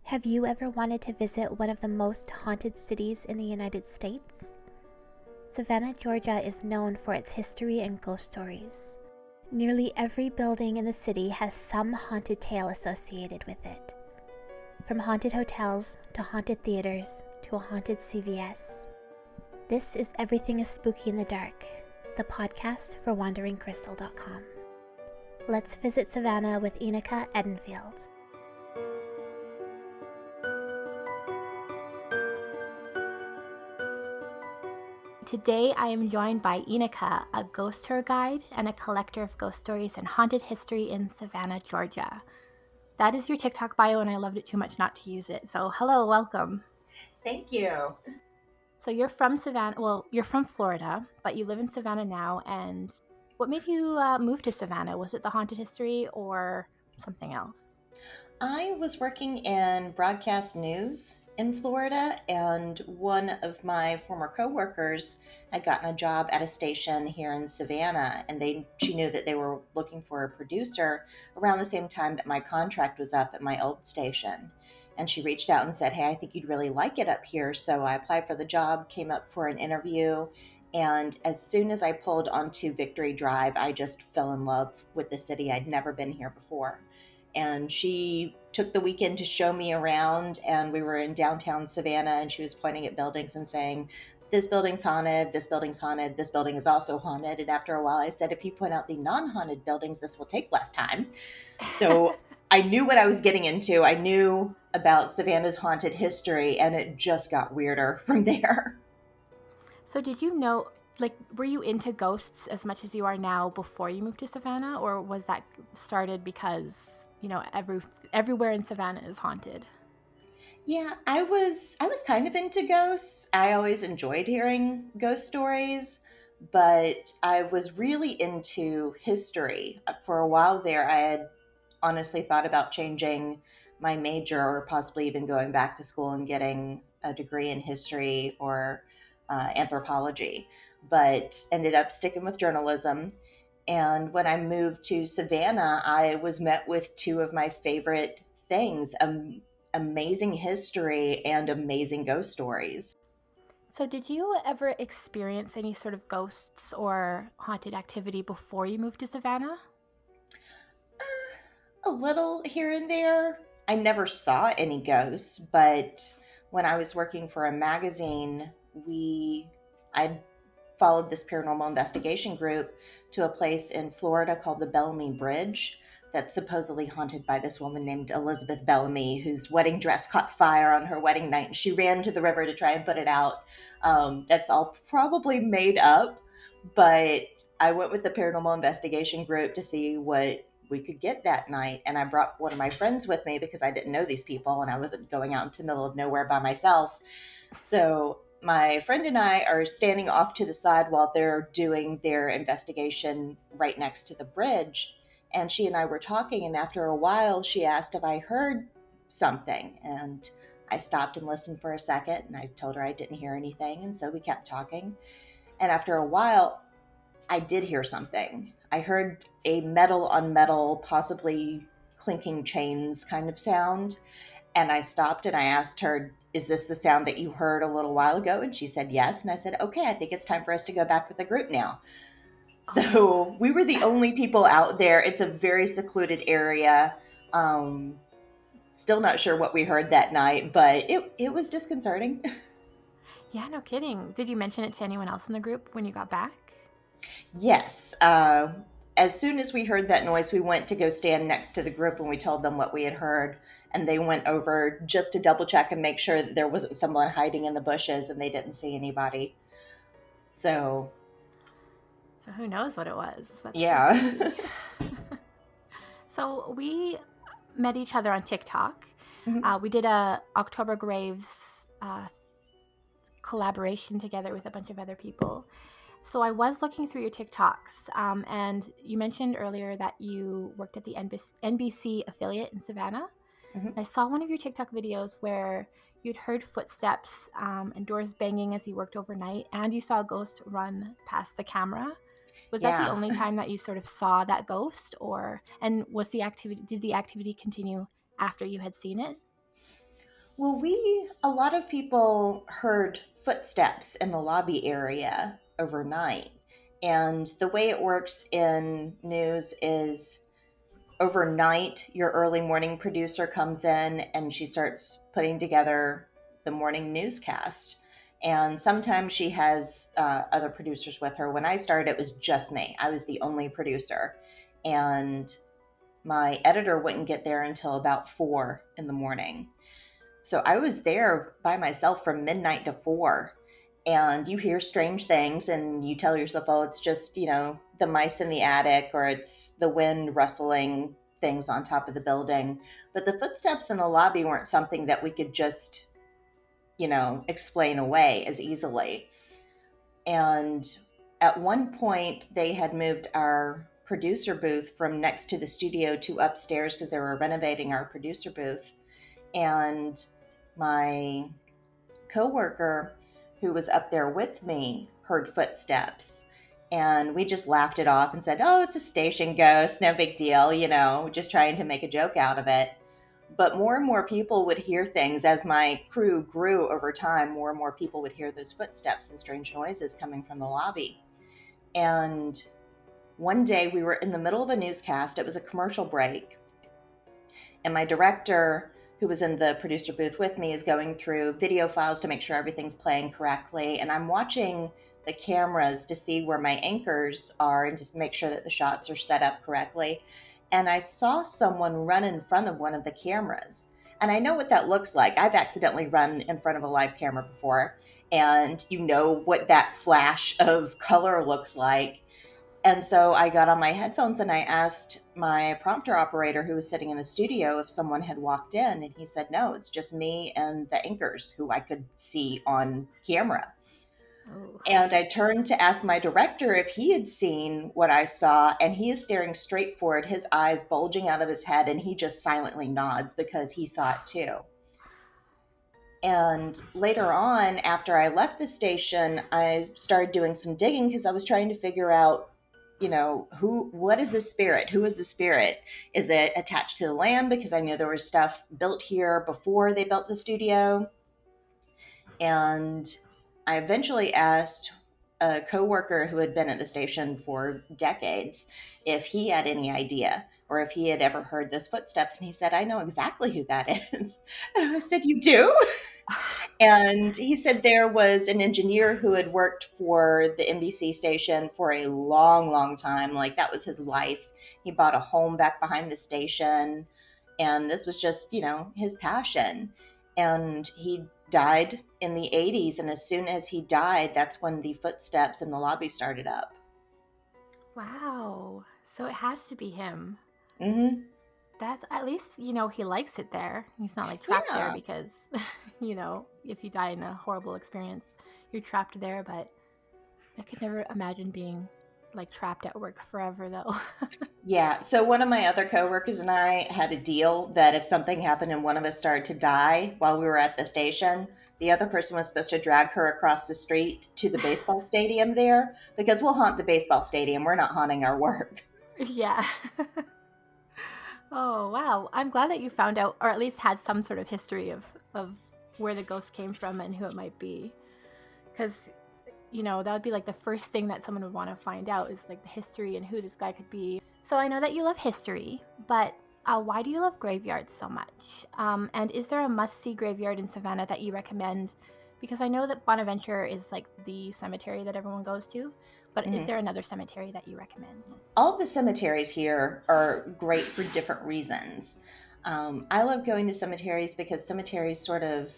Have you ever wanted to visit one of the most haunted cities in the United States? Savannah, Georgia is known for its history and ghost stories. Nearly every building in the city has some haunted tale associated with it. From haunted hotels to haunted theaters to a haunted CVS. This is Everything is Spooky in the Dark, the podcast for WanderingCrystal.com. Let's visit Savannah with Enocha Edenfield. Today I am joined by Enocha, a ghost tour guide and a collector of ghost stories and haunted history in Savannah, Georgia. That is your TikTok bio, and I loved it too much not to use it. So hello, welcome. Thank you. So you're from Savannah, well, you're from Florida, but you live in Savannah now. And what made you move to Savannah? Was it the haunted history or something else? I was working in broadcast news in Florida, and one of my former coworkers had gotten a job at a station here in Savannah, and she knew that they were looking for a producer around the same time that my contract was up at my old station. And she reached out and said, "Hey, I think you'd really like it up here." So I applied for the job, came up for an interview, and as soon as I pulled onto Victory Drive, I just fell in love with the city. I'd never been here before. And she took the weekend to show me around, and we were in downtown Savannah, and she was pointing at buildings and saying, "This building's haunted, this building's haunted, this building is also haunted." And after a while I said, "If you point out the non-haunted buildings, this will take less time." So I knew what I was getting into. I knew about Savannah's haunted history, and it just got weirder from there. So did you know, were you into ghosts as much as you are now before you moved to Savannah, or was that started because, everywhere in Savannah is haunted? Yeah, I was kind of into ghosts. I always enjoyed hearing ghost stories, but I was really into history. For a while there, I had honestly thought about changing my major or possibly even going back to school and getting a degree in history or anthropology, but ended up sticking with journalism. And when I moved to Savannah, I was met with two of my favorite things, amazing history and amazing ghost stories. So did you ever experience any sort of ghosts or haunted activity before you moved to Savannah? A little here and there. I never saw any ghosts, but when I was working for a magazine, I followed this paranormal investigation group to a place in Florida called the Bellamy Bridge that's supposedly haunted by this woman named Elizabeth Bellamy, whose wedding dress caught fire on her wedding night, and she ran to the river to try and put it out. That's all probably made up, but I went with the paranormal investigation group to see what we could get that night, and I brought one of my friends with me because I didn't know these people and I wasn't going out into the middle of nowhere by myself. So my friend and I are standing off to the side while they're doing their investigation right next to the bridge, and she and I were talking, and after a while she asked if I heard something, and I stopped and listened for a second, and I told her I didn't hear anything, and so we kept talking. And after a while I did hear something. I heard a metal on metal, possibly clinking chains kind of sound. And I stopped and I asked her, "Is this the sound that you heard a little while ago?" And she said yes. And I said, "Okay, I think it's time for us to go back with the group now." So we were the only people out there. It's a very secluded area. Still not sure what we heard that night, but it was disconcerting. Yeah, no kidding. Did you mention it to anyone else in the group when you got back? Yes. As soon as we heard that noise, we went to go stand next to the group and we told them what we had heard. And they went over just to double check and make sure that there wasn't someone hiding in the bushes, and they didn't see anybody. So who knows what it was? That's yeah. So we met each other on TikTok. Mhm. We did a October Graves collaboration together with a bunch of other people. So I was looking through your TikToks, and you mentioned earlier that you worked at the NBC affiliate in Savannah. Mhm. And I saw one of your TikTok videos where you'd heard footsteps and doors banging as you worked overnight, and you saw a ghost run past the camera. Was that the only time that you sort of saw that ghost, did the activity continue after you had seen it? Well, a lot of people heard footsteps in the lobby area overnight. And the way it works in news is overnight, your early morning producer comes in and she starts putting together the morning newscast. And sometimes she has other producers with her. When I started, it was just me. I was the only producer. And my editor wouldn't get there until about 4 in the morning. So I was there by myself from midnight to 4. And you hear strange things and you tell yourself, oh, it's just, the mice in the attic, or it's the wind rustling things on top of the building. But the footsteps in the lobby weren't something that we could just, explain away as easily. And at one point, they had moved our producer booth from next to the studio to upstairs because they were renovating our producer booth. And my coworker who was up there with me heard footsteps, and we just laughed it off and said, oh, it's a station ghost, no big deal, just trying to make a joke out of it. But more and more people would hear things as my crew grew over time. More and more people would hear those footsteps and strange noises coming from the lobby. And one day we were in the middle of a newscast. It was a commercial break, and my director, who was in the producer booth with me, is going through video files to make sure everything's playing correctly. And I'm watching the cameras to see where my anchors are and just make sure that the shots are set up correctly. And I saw someone run in front of one of the cameras. And I know what that looks like. I've accidentally run in front of a live camera before. And you know what that flash of color looks like. And so I got on my headphones and I asked my prompter operator who was sitting in the studio if someone had walked in. And he said, no, it's just me and the anchors who I could see on camera. Oh. And I turned to ask my director if he had seen what I saw. And he is staring straight forward, his eyes bulging out of his head. And he just silently nods because he saw it too. And later on, after I left the station, I started doing some digging because I was trying to figure out, what is this spirit? Who is the spirit? Is it attached to the land? Because I knew there was stuff built here before they built the studio. And I eventually asked a coworker who had been at the station for decades if he had any idea or if he had ever heard those footsteps. And he said, I know exactly who that is. And I said, you do? And he said there was an engineer who had worked for the NBC station for a long, long time. Like that was his life. He bought a home back behind the station. And this was just, his passion. And he died in the 80s. And as soon as he died, that's when the footsteps in the lobby started up. Wow. So it has to be him. Mm-hmm. That's at least, he likes it there. He's not like trapped there because, if you die in a horrible experience, you're trapped there. But I could never imagine being like trapped at work forever though. Yeah. So one of my other coworkers and I had a deal that if something happened and one of us started to die while we were at the station, the other person was supposed to drag her across the street to the baseball stadium there because we'll haunt the baseball stadium. We're not haunting our work. Yeah. Oh, wow. I'm glad that you found out, or at least had some sort of history of where the ghost came from and who it might be. Because, that would be like the first thing that someone would want to find out is like the history and who this guy could be. So I know that you love history, but why do you love graveyards so much? And is there a must-see graveyard in Savannah that you recommend? Because I know that Bonaventure is like the cemetery that everyone goes to. But is there another cemetery that you recommend? All the cemeteries here are great for different reasons. I love going to cemeteries because cemeteries sort of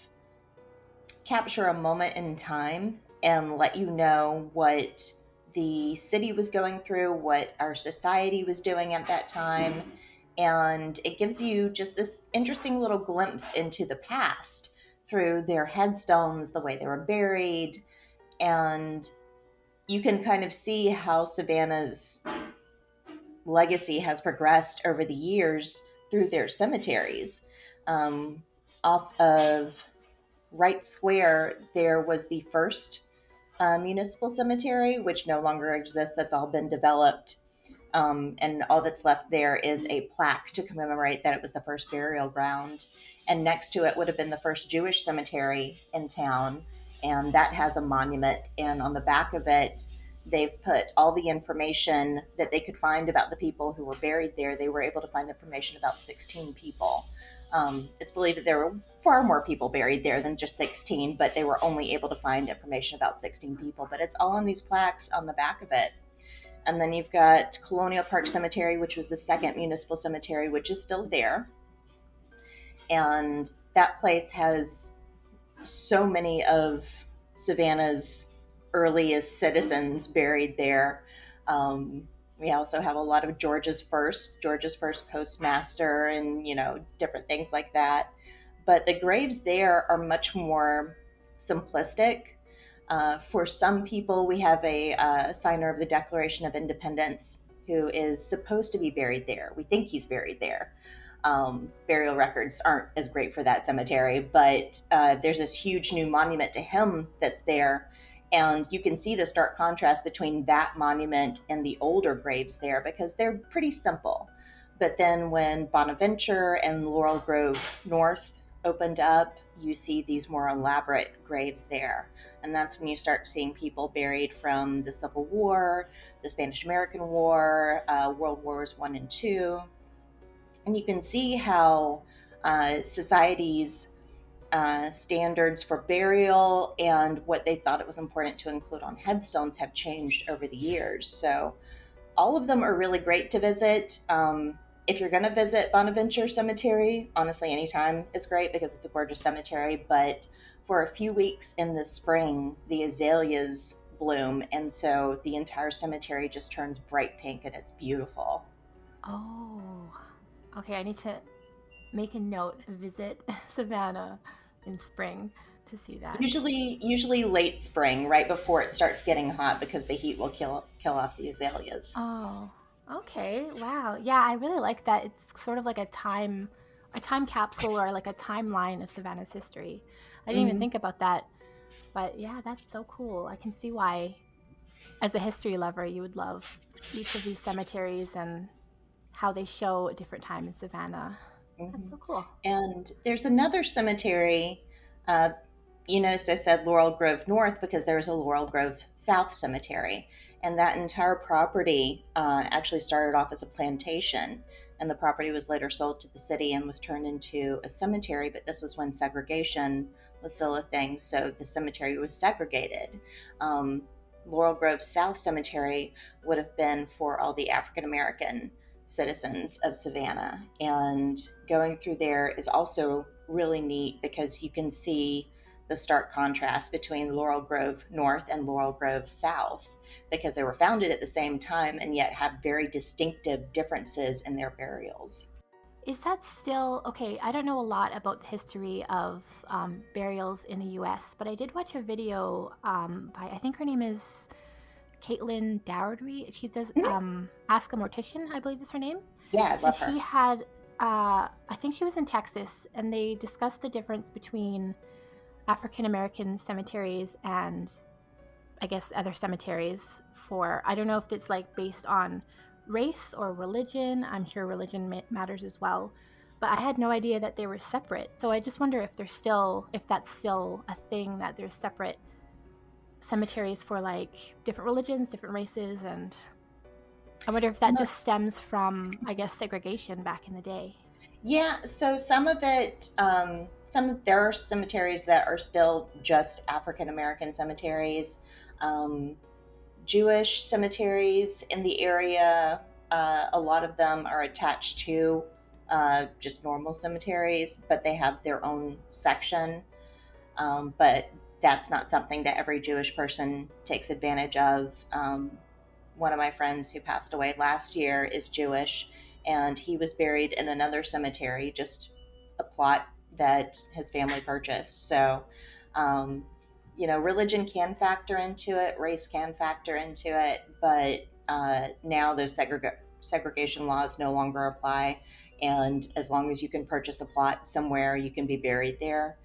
capture a moment in time and let you know what the city was going through, what our society was doing at that time. And it gives you just this interesting little glimpse into the past through their headstones, the way they were buried, and you can kind of see how Savannah's legacy has progressed over the years through their cemeteries. Off of Wright Square, there was the first municipal cemetery, which no longer exists. That's all been developed. And all that's left there is a plaque to commemorate that it was the first burial ground. and next to it would have been the first Jewish cemetery in town, and that has a monument, and on the back of it they've put all the information that they could find about the people who were buried there. They were able to find information about 16 people. It's believed that there were far more people buried there than just 16, but they were only able to find information about 16 people. But it's all on these plaques on the back of it. And then you've got Colonial Park Cemetery, which was the second municipal cemetery, which is still there. And that place has so many of Savannah's earliest citizens buried there. We also have a lot of Georgia's first postmaster, and different things like that. But the graves there are much more simplistic. For some people, we have a signer of the Declaration of Independence who is supposed to be buried there. We think he's buried there. Burial records aren't as great for that cemetery, but there's this huge new monument to him that's there. And you can see the stark contrast between that monument and the older graves there, because they're pretty simple. But then when Bonaventure and Laurel Grove North opened up, you see these more elaborate graves there. And that's when you start seeing people buried from the Civil War, the Spanish-American War, World Wars I and II. And you can see how society's standards for burial and what they thought it was important to include on headstones have changed over the years. So all of them are really great to visit. If you're going to visit Bonaventure Cemetery, honestly, anytime is great because it's a gorgeous cemetery. But for a few weeks in the spring, the azaleas bloom, and so the entire cemetery just turns bright pink, and it's beautiful. Oh, okay. I need to make a note, visit Savannah in spring to see that. Usually late spring, right before it starts getting hot, because the heat will kill off the azaleas. Oh, okay. Wow. Yeah, I really like that. It's sort of like a time capsule, or like a timeline of Savannah's history. I didn't even think about that. But yeah, that's so cool. I can see why, as a history lover, you would love each of these cemeteries and how they show a different time in Savannah. That's so cool. And there's another cemetery. You noticed I said Laurel Grove North because there's a Laurel Grove South cemetery. And that entire property actually started off as a plantation. And the property was later sold to the city and was turned into a cemetery. But this was when segregation was still a thing. So the cemetery was segregated. Laurel Grove South Cemetery would have been for all the African American citizens of Savannah. And going through there is also really neat because you can see the stark contrast between Laurel Grove North and Laurel Grove South, because they were founded at the same time and yet have very distinctive differences in their burials. Is that still okay? I don't know a lot about the history of burials in the U.S., but I did watch a video by, I think her name is Caitlin Dowry. She does Ask a Mortician, I believe is her name. Yeah, I love her. She had, I think she was in Texas, and they discussed the difference between African American cemeteries and, I guess, other cemeteries for, I don't know if it's like based on race or religion. I'm sure religion matters as well, but I had no idea that they were separate. So I just wonder if that's still a thing, that there's separate cemeteries for like different religions, different races, and I wonder if that just stems from, I guess, segregation back in the day. Yeah, so some of it, there are cemeteries that are still just African American cemeteries. Jewish cemeteries in the area, a lot of them are attached to just normal cemeteries, but they have their own section. But that's not something that every Jewish person takes advantage of. One of my friends who passed away last year is Jewish, and he was buried in another cemetery, just a plot that his family purchased. So, religion can factor into it, race can factor into it, but now those segregation laws no longer apply. And as long as you can purchase a plot somewhere, you can be buried there.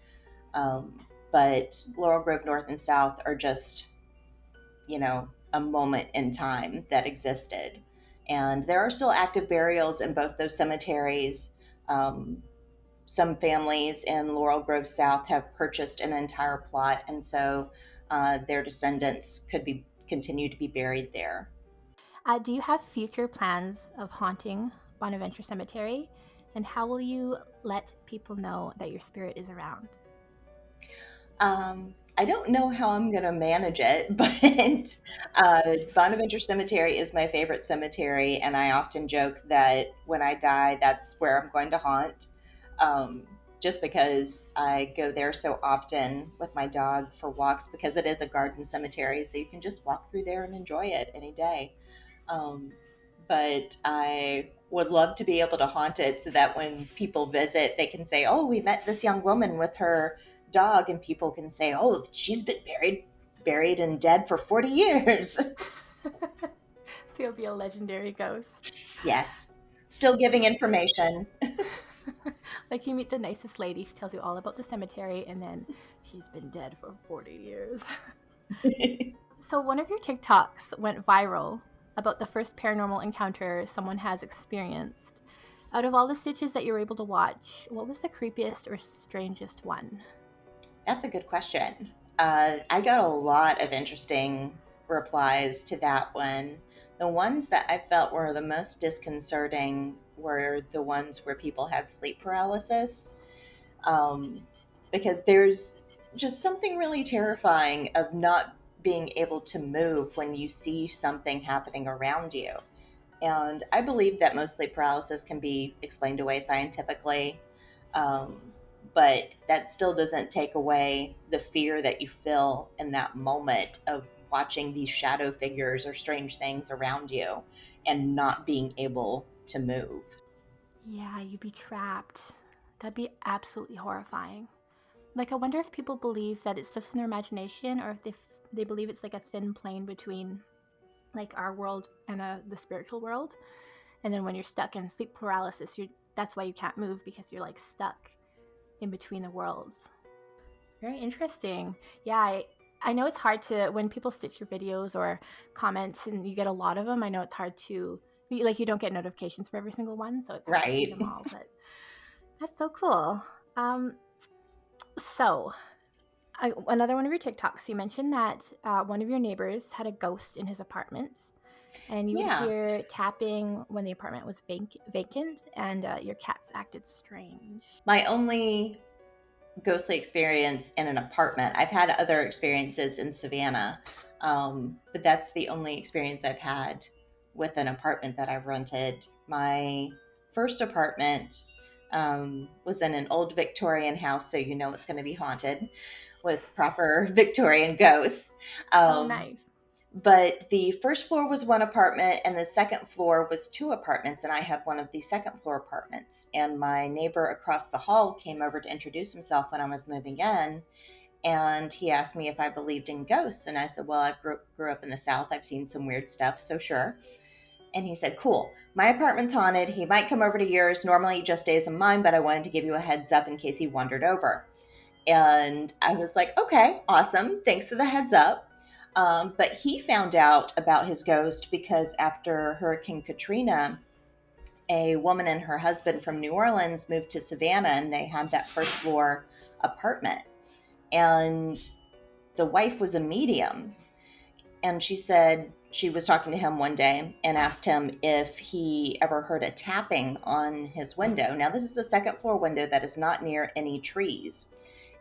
But Laurel Grove North and South are just, a moment in time that existed. And there are still active burials in both those cemeteries. some families in Laurel Grove South have purchased an entire plot, and so their descendants could be continue to be buried there. Do you have future plans of haunting Bonaventure Cemetery? And how will you let people know that your spirit is around? I don't know how I'm going to manage it, but Bonaventure Cemetery is my favorite cemetery, and I often joke that when I die, that's where I'm going to haunt. Just because I go there so often with my dog for walks, because it is a garden cemetery, so you can just walk through there and enjoy it any day. But I would love to be able to haunt it so that when people visit, they can say, "Oh, we met this young woman with her dog," and people can say, "Oh, she's been buried and dead for 40 years." So you'll be a legendary ghost. Yes, still giving information. Like you meet the nicest lady, she tells you all about the cemetery, and then she's been dead for 40 years. So one of your TikToks went viral about the first paranormal encounter someone has experienced. Out of all the stitches that you were able to watch, what was the creepiest or strangest one? That's a good question. I got a lot of interesting replies to that one. The ones that I felt were the most disconcerting were the ones where people had sleep paralysis, because there's just something really terrifying of not being able to move when you see something happening around you. And I believe that most sleep paralysis can be explained away scientifically. Um, but that still doesn't take away the fear that you feel in that moment of watching these shadow figures or strange things around you and not being able to move. Yeah, you'd be trapped. That'd be absolutely horrifying. Like, I wonder if people believe that it's just in their imagination, or if they believe it's like a thin plane between like our world and the spiritual world. And then when you're stuck in sleep paralysis, that's why you can't move, because you're like stuck in between the worlds. Very interesting. Yeah, I know it's hard to, when people stitch your videos or comments and you get a lot of them, I know it's hard to, like, you don't get notifications for every single one, so it's hard to see Right. them all, but that's so cool. So another one of your TikToks, you mentioned that one of your neighbors had a ghost in his apartment, and you would Yeah. hear tapping when the apartment was vacant, and your cats acted strange. My only ghostly experience in an apartment, I've had other experiences in Savannah, but that's the only experience I've had with an apartment that I've rented. My first apartment was in an old Victorian house, so you know it's going to be haunted with proper Victorian ghosts. Oh, nice. But the first floor was one apartment, and the second floor was two apartments, and I had one of the second floor apartments. And my neighbor across the hall came over to introduce himself when I was moving in, and he asked me if I believed in ghosts. And I said, "Well, I grew up in the South. I've seen some weird stuff, so sure." And he said, "Cool. My apartment's haunted. He might come over to yours. Normally he just stays in mine, but I wanted to give you a heads up in case he wandered over." And I was like, "Okay, awesome. Thanks for the heads up." But he found out about his ghost because after Hurricane Katrina, a woman and her husband from New Orleans moved to Savannah, and they had that first floor apartment. And the wife was a medium. And she said she was talking to him one day and asked him if he ever heard a tapping on his window. Now, this is a second floor window that is not near any trees.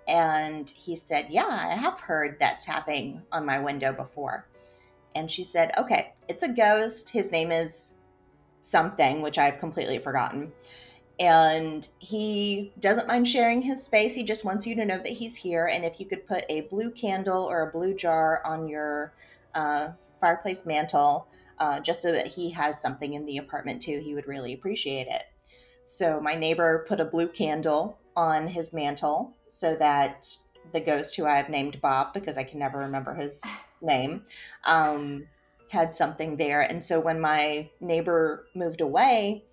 And he said, "Yeah, I have heard that tapping on my window before." And she said, "Okay, it's a ghost. His name is something, which I've completely forgotten. And he doesn't mind sharing his space. He just wants you to know that he's here. And if you could put a blue candle or a blue jar on your fireplace mantle, just so that he has something in the apartment too, he would really appreciate it." So my neighbor put a blue candle on his mantle so that the ghost, who I have named Bob because I can never remember his name, had something there. And so when my neighbor moved away,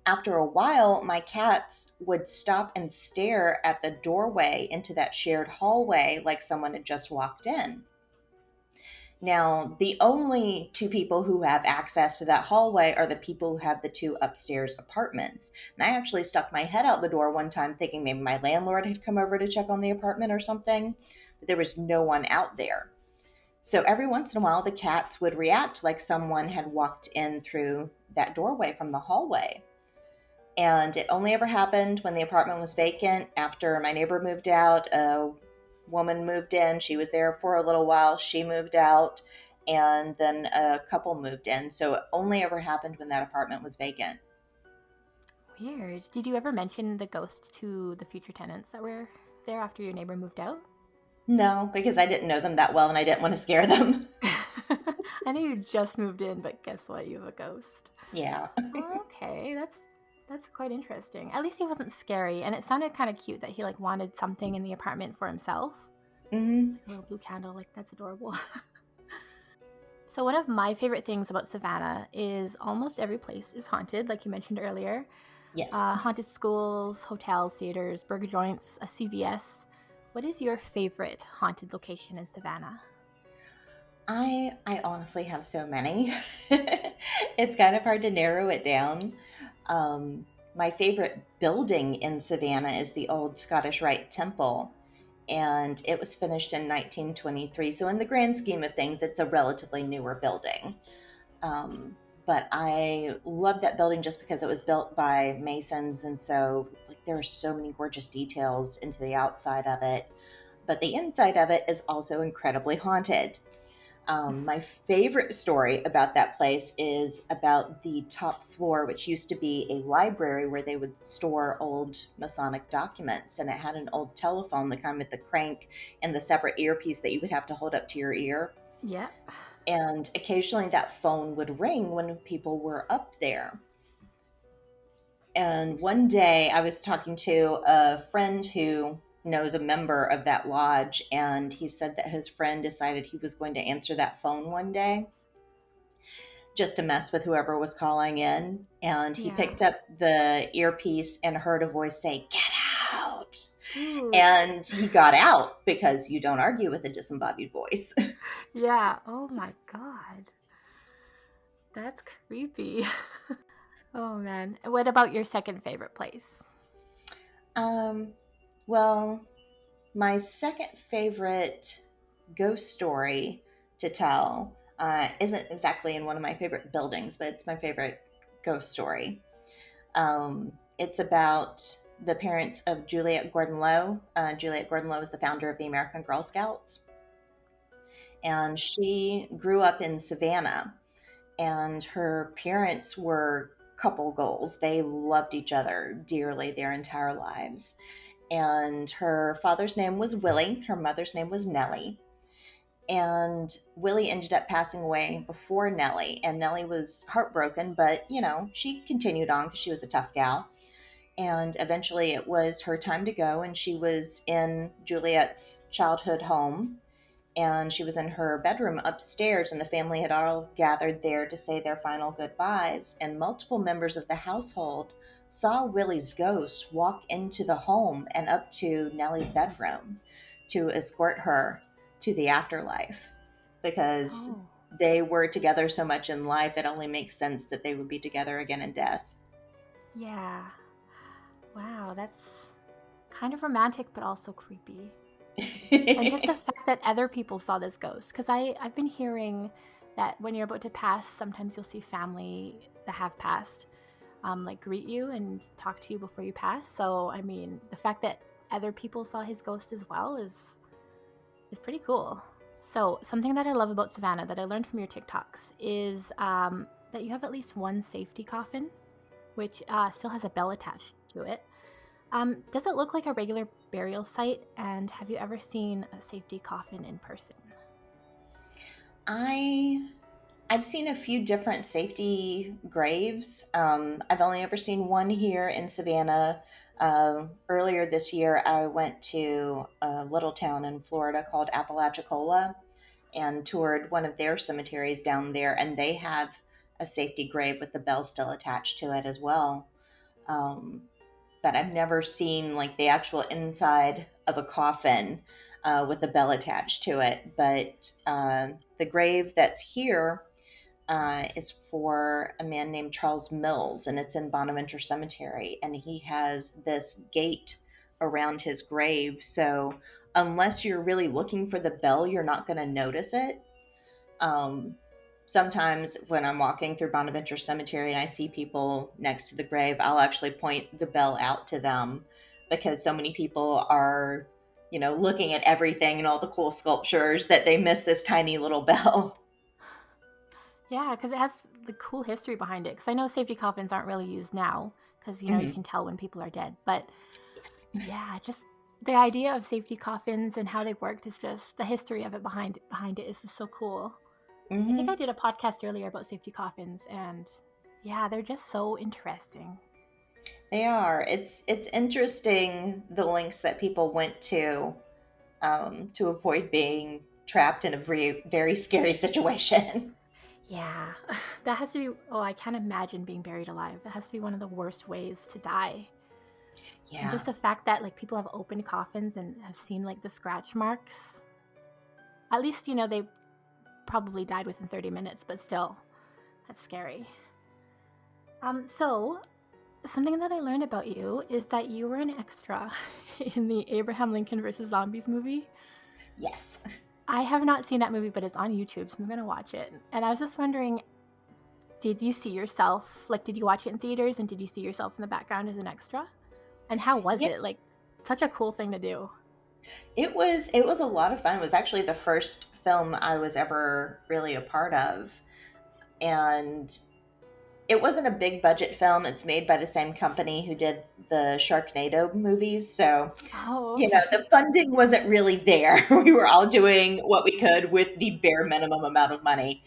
after a while, my cats would stop and stare at the doorway into that shared hallway like someone had just walked in. Now, the only two people who have access to that hallway are the people who have the two upstairs apartments. And I actually stuck my head out the door one time thinking maybe my landlord had come over to check on the apartment or something, but there was no one out there. So every once in a while, the cats would react like someone had walked in through that doorway from the hallway. And it only ever happened when the apartment was vacant. After my neighbor moved out, a woman moved in. She was there for a little while. She moved out, and then a couple moved in. So it only ever happened when that apartment was vacant. Weird. Did you ever mention the ghost to the future tenants that were there after your neighbor moved out? No, because I didn't know them that well and I didn't want to scare them. I know you just moved in, but guess what? You have a ghost. Yeah. Okay, that's quite interesting. At least he wasn't scary, and it sounded kind of cute that he like wanted something in the apartment for himself. Mm-hmm. Like a little blue candle, like that's adorable. So one of my favorite things about Savannah is almost every place is haunted, like you mentioned earlier. Yes. Haunted schools, hotels, theaters, burger joints, a CVS. What is your favorite haunted location in Savannah? I honestly have so many. It's kind of hard to narrow it down. My favorite building in Savannah is the old Scottish Rite Temple, and it was finished in 1923. So in the grand scheme of things, it's a relatively newer building. But I love that building just because it was built by Masons, and so like there are so many gorgeous details into the outside of it. But the inside of it is also incredibly haunted. My favorite story about that place is about the top floor, which used to be a library where they would store old Masonic documents. And it had an old telephone, the kind with the crank and the separate earpiece that you would have to hold up to your ear. Yeah. And occasionally that phone would ring when people were up there. And one day I was talking to a friend who knows a member of that lodge, and he said that his friend decided he was going to answer that phone one day just to mess with whoever was calling in. And he picked up the earpiece and heard a voice say, "Get out." Ooh. And he got out because you don't argue with a disembodied voice. Yeah. Oh my God. That's creepy. Oh man. What about your second favorite place? Well, my second favorite ghost story to tell isn't exactly in one of my favorite buildings, but it's my favorite ghost story. It's about the parents of Juliet Gordon-Low. Juliet Gordon-Low is the founder of the American Girl Scouts. And she grew up in Savannah, and her parents were couple goals. They loved each other dearly their entire lives. And her father's name was Willie. Her mother's name was Nellie. And Willie ended up passing away before Nellie. And Nellie was heartbroken, but, she continued on because she was a tough gal. And eventually it was her time to go, and she was in Juliet's childhood home. And she was in her bedroom upstairs, and the family had all gathered there to say their final goodbyes. And multiple members of the household saw Willie's ghost walk into the home and up to Nellie's bedroom to escort her to the afterlife, because they were together so much in life, it only makes sense that they would be together again in death. Yeah. Wow, that's kind of romantic, but also creepy. And just the fact that other people saw this ghost, because I've been hearing that when you're about to pass, sometimes you'll see family that have passed like greet you and talk to you before you pass. So I mean, the fact that other people saw his ghost as well is pretty cool. So something that I love about Savannah that I learned from your TikToks is that you have at least one safety coffin, which still has a bell attached to it. Does it look like a regular burial site? And have you ever seen a safety coffin in person? I've seen a few different safety graves. I've only ever seen one here in Savannah. Earlier this year, I went to a little town in Florida called Apalachicola and toured one of their cemeteries down there, and they have a safety grave with the bell still attached to it as well. But I've never seen like the actual inside of a coffin. with a bell attached to it. But the grave that's here is for a man named Charles Mills, and it's in Bonaventure Cemetery. And he has this gate around his grave. So unless you're really looking for the bell, you're not going to notice it. Sometimes when I'm walking through Bonaventure Cemetery and I see people next to the grave, I'll actually point the bell out to them because so many people are, looking at everything and all the cool sculptures that they miss this tiny little bell. Yeah, because it has the cool history behind it. Because I know safety coffins aren't really used now because, you can tell when people are dead. But yeah, just the idea of safety coffins and how they worked is just the history of it behind it is just so cool. I think I did a podcast earlier about safety coffins, and yeah, they're just so interesting. They are. It's interesting the lengths that people went to avoid being trapped in a very, very scary situation. Yeah, that has to be. Oh, I can't imagine being buried alive. That has to be one of the worst ways to die. Yeah. And just the fact that people have opened coffins and have seen the scratch marks. At least they probably died within 30 minutes, but still, that's scary. So something that I learned about you is that you were an extra in the Abraham Lincoln versus Zombies movie. Yes. I have not seen that movie, but it's on YouTube, so I'm going to watch it. And I was just wondering, did you see yourself, did you watch it in theaters, and did you see yourself in the background as an extra? And how was it? Such a cool thing to do. It was a lot of fun. It was actually the first film I was ever really a part of. And it wasn't a big budget film. It's made by the same company who did the Sharknado movies. So, okay. The funding wasn't really there. We were all doing what we could with the bare minimum amount of money.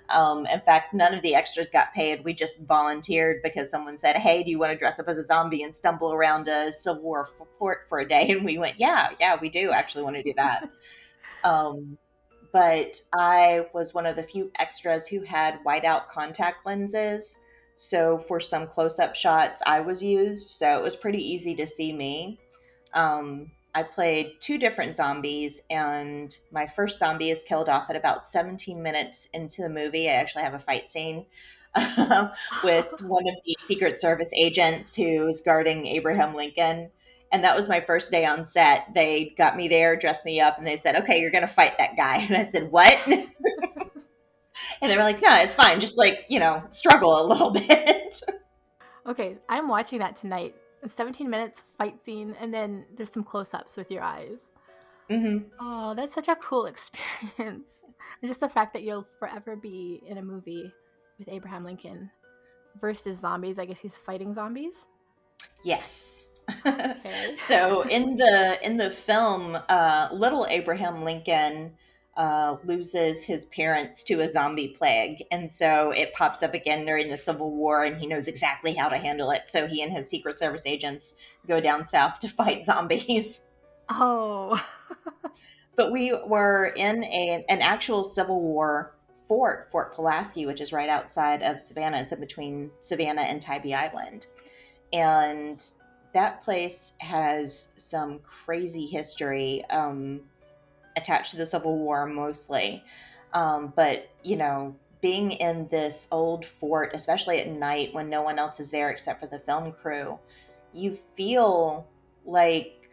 In fact, none of the extras got paid. We just volunteered because someone said, "Hey, do you want to dress up as a zombie and stumble around a Civil War fort for a day?" And we went, yeah, we do actually want to do that. But I was one of the few extras who had whiteout contact lenses. So for some close-up shots, I was used. So it was pretty easy to see me. I played 2 different zombies, and my first zombie is killed off at about 17 minutes into the movie. I actually have a fight scene with one of the Secret Service agents who's guarding Abraham Lincoln. And that was my first day on set. They got me there, dressed me up, and they said, "Okay, you're going to fight that guy." And I said, "What?" And they were like, "No, it's fine. Just struggle a little bit." Okay, I'm watching that tonight. 17 minutes fight scene, and then there's some close-ups with your eyes. Mm-hmm. Oh, that's such a cool experience. And just the fact that you'll forever be in a movie with Abraham Lincoln versus zombies. I guess he's fighting zombies. Yes. Okay. So in the film, little Abraham Lincoln loses his parents to a zombie plague, and so it pops up again during the Civil War, and he knows exactly how to handle it. So he and his Secret Service agents go down south to fight zombies. Oh. But we were in an actual Civil War Fort Pulaski, which is right outside of Savannah. It's in between Savannah and Tybee Island. And that place has some crazy history attached to the Civil War mostly. But, being in this old fort, especially at night when no one else is there except for the film crew, you feel like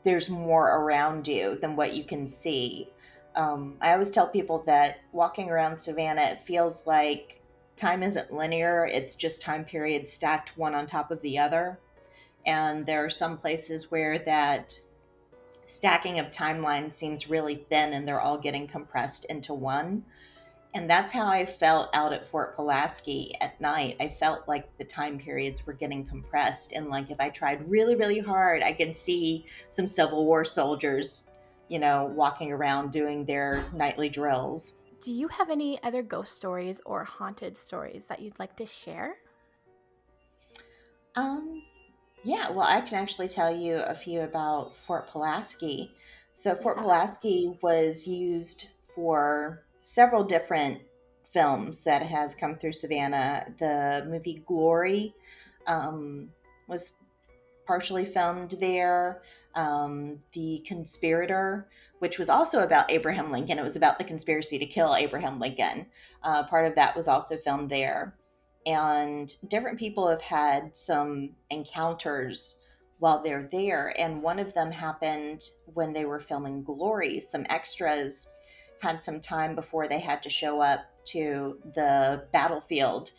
there's more around you than what you can see. I always tell people that walking around Savannah, it feels like time isn't linear. It's just time periods stacked one on top of the other. And there are some places where that stacking of timelines seems really thin and they're all getting compressed into one. And that's how I felt out at Fort Pulaski at night. I felt like the time periods were getting compressed. And if I tried really, really hard, I could see some Civil War soldiers, walking around doing their nightly drills. Do you have any other ghost stories or haunted stories that you'd like to share? Yeah, well, I can actually tell you a few about Fort Pulaski. So Fort Pulaski was used for several different films that have come through Savannah. The movie Glory was partially filmed there. The Conspirator, which was also about Abraham Lincoln. It was about the conspiracy to kill Abraham Lincoln. Part of that was also filmed there. And different people have had some encounters while they're there. And one of them happened when they were filming Glory. Some extras had some time before they had to show up to the battlefield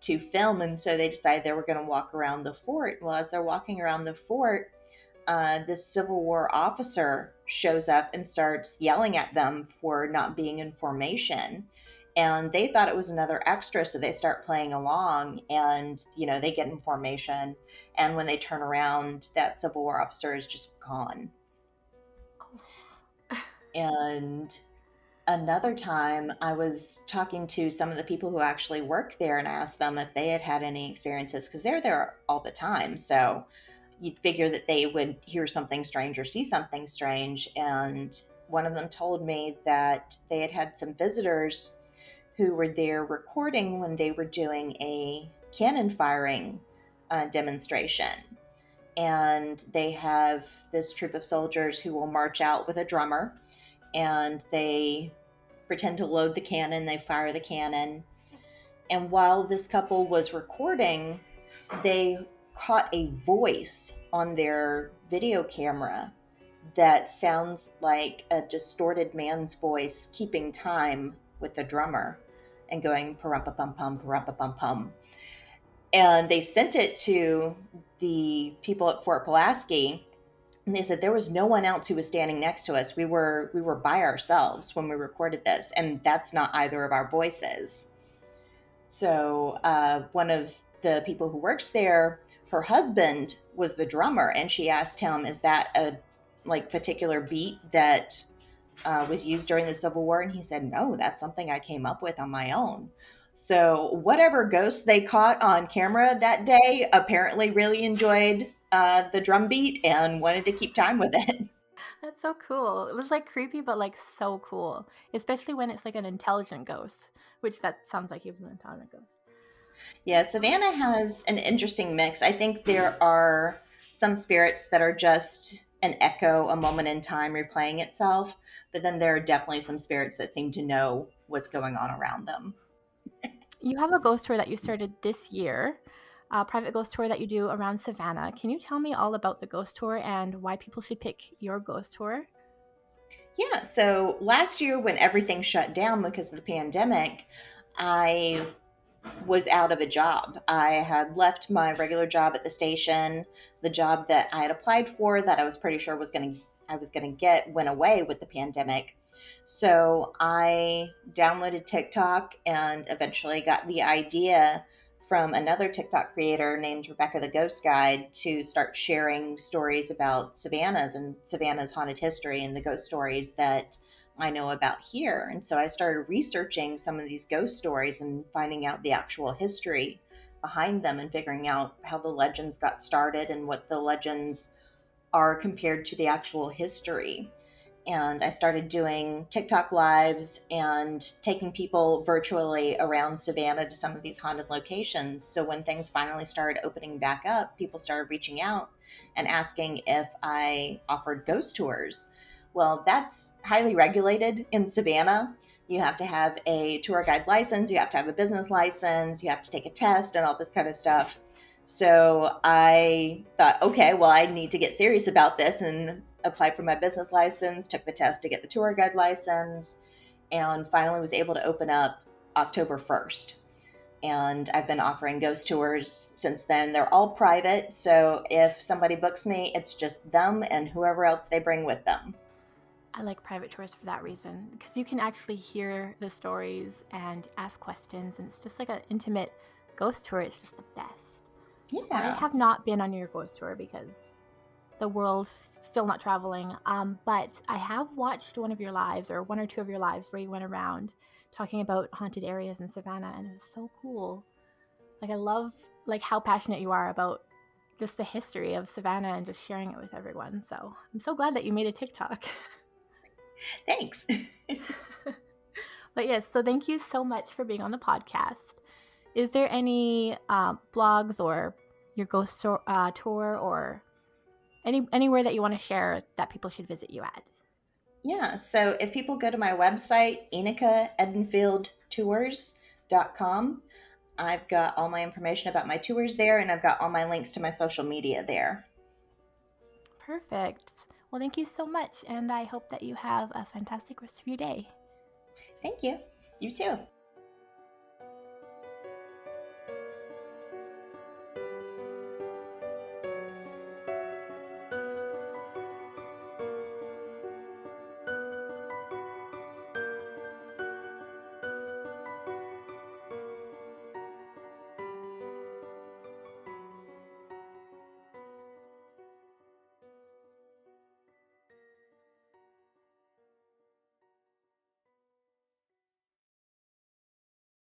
to film. And so they decided they were going to walk around the fort. Well, as they're walking around the fort, this Civil War officer shows up and starts yelling at them for not being in formation. And they thought it was another extra, so they start playing along, and they get in formation. And when they turn around, that Civil War officer is just gone. And another time, I was talking to some of the people who actually work there, and I asked them if they had had any experiences, because they're there all the time. So you'd figure that they would hear something strange or see something strange. And one of them told me that they had had some visitors who were there recording when they were doing a cannon firing demonstration. And they have this troop of soldiers who will march out with a drummer, and they pretend to load the cannon, they fire the cannon. And while this couple was recording, they caught a voice on their video camera that sounds like a distorted man's voice keeping time with the drummer and going pa-rum-pa-pum-pum, pa-rum-pa-pum-pum. And they sent it to the people at Fort Pulaski, and they said there was no one else who was standing next to us. We were by ourselves when we recorded this, and that's not either of our voices. So one of the people who works there, her husband was the drummer, and she asked him, is that a particular beat that was used during the Civil War? And he said, no, that's something I came up with on my own. So whatever ghost they caught on camera that day apparently really enjoyed the drum beat and wanted to keep time with it. That's so cool. It was creepy, but so cool, especially when it's an intelligent ghost, which that sounds like he was an intelligent ghost. Yeah, Savannah has an interesting mix. I think there are some spirits that are just an echo, a moment in time replaying itself, but then there are definitely some spirits that seem to know what's going on around them. You have a ghost tour that you started this year, a private ghost tour that you do around Savannah. Can you tell me all about the ghost tour and why people should pick your ghost tour? Yeah, so last year when everything shut down because of the pandemic, I was out of a job. I had left my regular job at the station. The job that I had applied for that I was pretty sure I was going to get went away with the pandemic. So I downloaded TikTok and eventually got the idea from another TikTok creator named Rebecca the Ghost Guide to start sharing stories about Savannah's haunted history and the ghost stories that I know about here. And so I started researching some of these ghost stories and finding out the actual history behind them and figuring out how the legends got started and what the legends are compared to the actual history. And I started doing TikTok lives and taking people virtually around Savannah to some of these haunted locations. So when things finally started opening back up, people started reaching out and asking if I offered ghost tours. Well, that's highly regulated in Savannah. You have to have a tour guide license, you have to have a business license, you have to take a test and all this kind of stuff. So I thought, okay, well, I need to get serious about this and applied for my business license, took the test to get the tour guide license, and finally was able to open up October 1st. And I've been offering ghost tours since then. They're all private, so if somebody books me, it's just them and whoever else they bring with them. I like private tours for that reason, because you can actually hear the stories and ask questions, and it's just like an intimate ghost tour. It's just the best. Yeah. I have not been on your ghost tour because the world's still not traveling, but I have watched one of your lives, or one or two of your lives, where you went around talking about haunted areas in Savannah, and it was so cool. I love how passionate you are about just the history of Savannah and just sharing it with everyone. So I'm so glad that you made a TikTok. Thanks. But yes, so thank you so much for being on the podcast. Is there any blogs or your ghost tour or anywhere that you want to share that people should visit you at. Yeah, so if people go to my website, Enocha Edenfield Tours.com, I've got all my information about my tours there, and I've got all my links to my social media there. Perfect. Well, thank you so much, and I hope that you have a fantastic rest of your day. Thank you. You too.